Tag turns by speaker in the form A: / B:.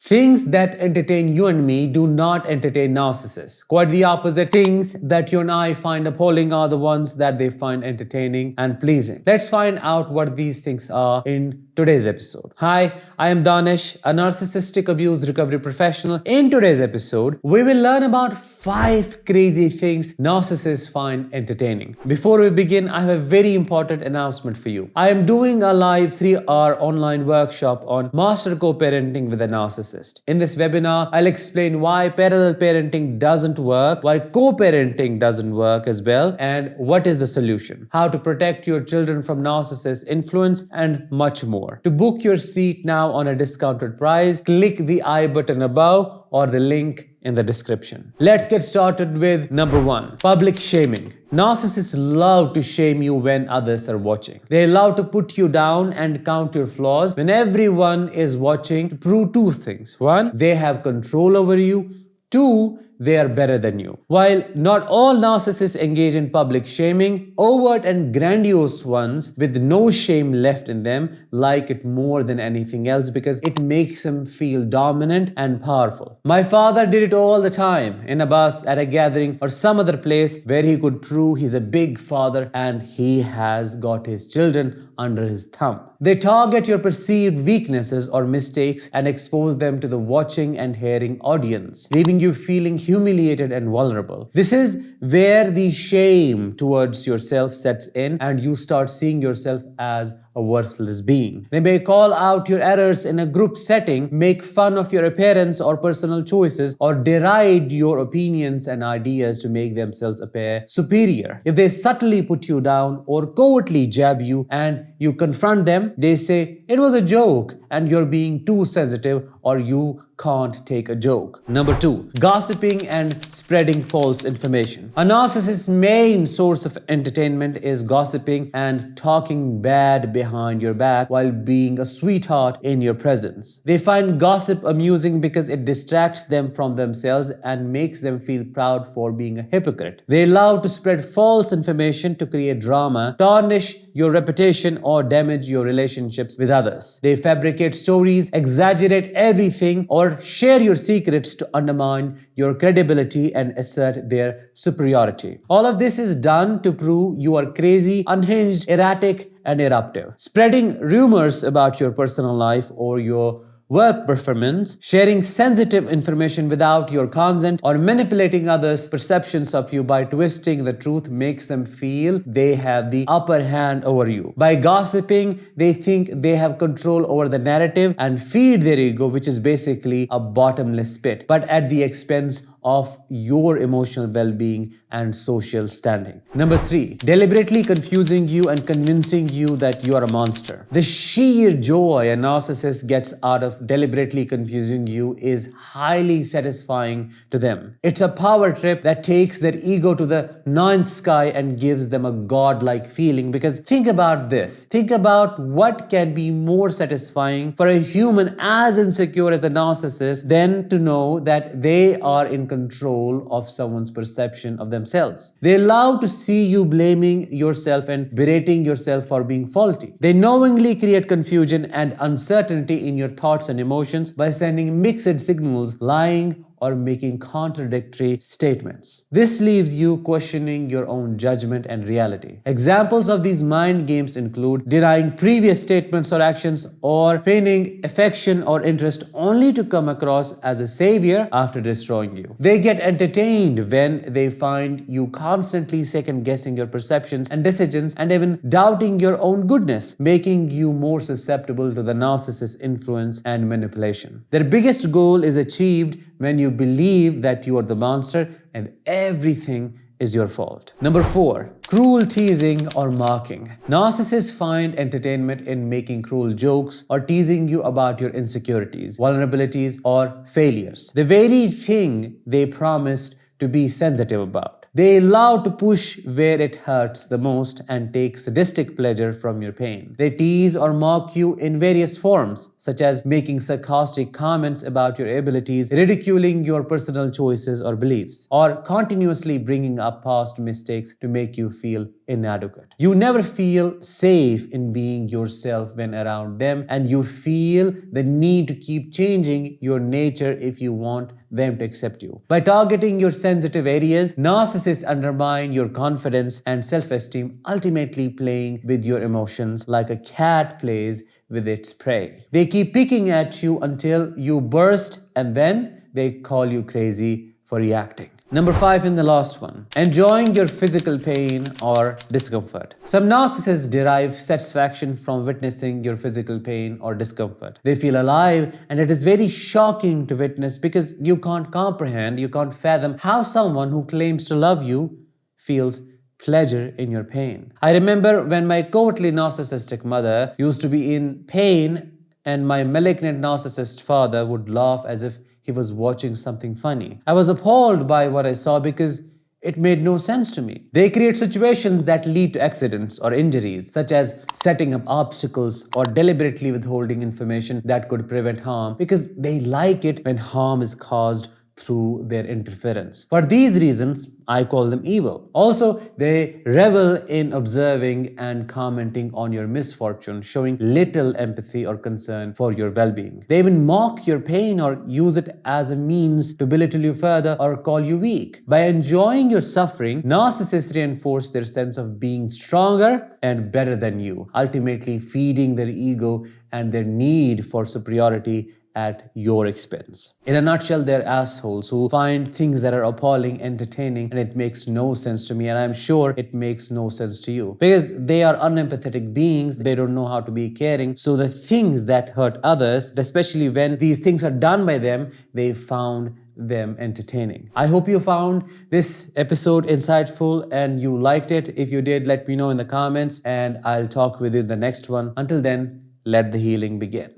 A: Things that entertain you and me do not entertain narcissists. Quite the opposite. Things that you and I find appalling are the ones that they find entertaining and pleasing. Let's find out what these things are in today's episode. Hi, I am Danish, a narcissistic abuse recovery professional. In today's episode, we will learn about 5 crazy things narcissists find entertaining. Before we begin, I have a very important announcement for you. I am doing a live 3-hour online workshop on master co-parenting with a narcissist. In this webinar, I'll explain why parallel parenting doesn't work, why co-parenting doesn't work as well, and what is the solution, how to protect your children from narcissist influence, and much more. To book your seat now on a discounted price, click the I button above or the link in the description. Let's get started with number 1, public shaming. Narcissists love to shame you when others are watching. They love to put you down and count your flaws when everyone is watching to prove 2 things. 1, they have control over you. 2, they are better than you. While not all narcissists engage in public shaming, overt and grandiose ones with no shame left in them like it more than anything else because it makes them feel dominant and powerful. My father did it all the time, in a bus, at a gathering, or some other place where he could prove he's a big father and he has got his children under his thumb. They target your perceived weaknesses or mistakes and expose them to the watching and hearing audience, leaving you feeling humiliated and vulnerable. This is where the shame towards yourself sets in and you start seeing yourself as a worthless being. They may call out your errors in a group setting, make fun of your appearance or personal choices, or deride your opinions and ideas to make themselves appear superior. If they subtly put you down or covertly jab you and you confront them, they say it was a joke and you're being too sensitive or you can't take a joke. Number 2, gossiping and spreading false information. A narcissist's main source of entertainment is gossiping and talking bad behind your back while being a sweetheart in your presence. They find gossip amusing because it distracts them from themselves and makes them feel proud for being a hypocrite. They love to spread false information to create drama, tarnish your reputation, or damage your relationships with others. They fabricate stories, exaggerate everything, or share your secrets to undermine your credibility and assert their superiority. All of this is done to prove you are crazy, unhinged, erratic, and eruptive. Spreading rumors about your personal life or your work performance, sharing sensitive information without your consent, or manipulating others' perceptions of you by twisting the truth makes them feel they have the upper hand over you. By gossiping, they think they have control over the narrative and feed their ego, which is basically a bottomless pit, but at the expense of your emotional well-being and social standing. Number 3, deliberately confusing you and convincing you that you are a monster. The sheer joy a narcissist gets out of deliberately confusing you is highly satisfying to them. It's a power trip that takes their ego to the 9th sky and gives them a godlike feeling, because think about this. Think about what can be more satisfying for a human as insecure as a narcissist than to know that they are in control of someone's perception of themselves. They love to see you blaming yourself and berating yourself for being faulty. They knowingly create confusion and uncertainty in your thoughts and emotions by sending mixed signals, lying, or making contradictory statements. This leaves you questioning your own judgment and reality. Examples of these mind games include denying previous statements or actions, or feigning affection or interest only to come across as a savior after destroying you. They get entertained when they find you constantly second-guessing your perceptions and decisions and even doubting your own goodness, making you more susceptible to the narcissist's influence and manipulation. Their biggest goal is achieved when you believe that you are the monster and everything is your fault. Number 4, cruel teasing or mocking. Narcissists find entertainment in making cruel jokes or teasing you about your insecurities, vulnerabilities, or failures, the very thing they promised to be sensitive about. They love to push where it hurts the most and take sadistic pleasure from your pain. They tease or mock you in various forms, such as making sarcastic comments about your abilities, ridiculing your personal choices or beliefs, or continuously bringing up past mistakes to make you feel inadequate. You never feel safe in being yourself when around them, and you feel the need to keep changing your nature if you want them to accept you. By targeting your sensitive areas, narcissists undermine your confidence and self-esteem, ultimately playing with your emotions like a cat plays with its prey. They keep picking at you until you burst, and then they call you crazy for reacting. Number 5 in the last one, enjoying your physical pain or discomfort. Some narcissists derive satisfaction from witnessing your physical pain or discomfort. They feel alive, and it is very shocking to witness because you can't comprehend, you can't fathom how someone who claims to love you feels pleasure in your pain. I remember when my covertly narcissistic mother used to be in pain, and my malignant narcissist father would laugh as if he was watching something funny. I was appalled by what I saw because it made no sense to me. They create situations that lead to accidents or injuries, such as setting up obstacles or deliberately withholding information that could prevent harm, because they like it when harm is caused through their interference. For these reasons, I call them evil. Also, they revel in observing and commenting on your misfortune, showing little empathy or concern for your well-being. They even mock your pain or use it as a means to belittle you further or call you weak. By enjoying your suffering, narcissists reinforce their sense of being stronger and better than you, ultimately feeding their ego and their need for superiority at your expense. In a nutshell, they're assholes who find things that are appalling entertaining, and it makes no sense to me, and I'm sure it makes no sense to you, because they are unempathetic beings. They don't know how to be caring, so the things that hurt others, especially when these things are done by them, they found them entertaining. I hope you found this episode insightful and you liked it. If you did, let me know in the comments, and I'll talk with you in the next one. Until then, let the healing begin.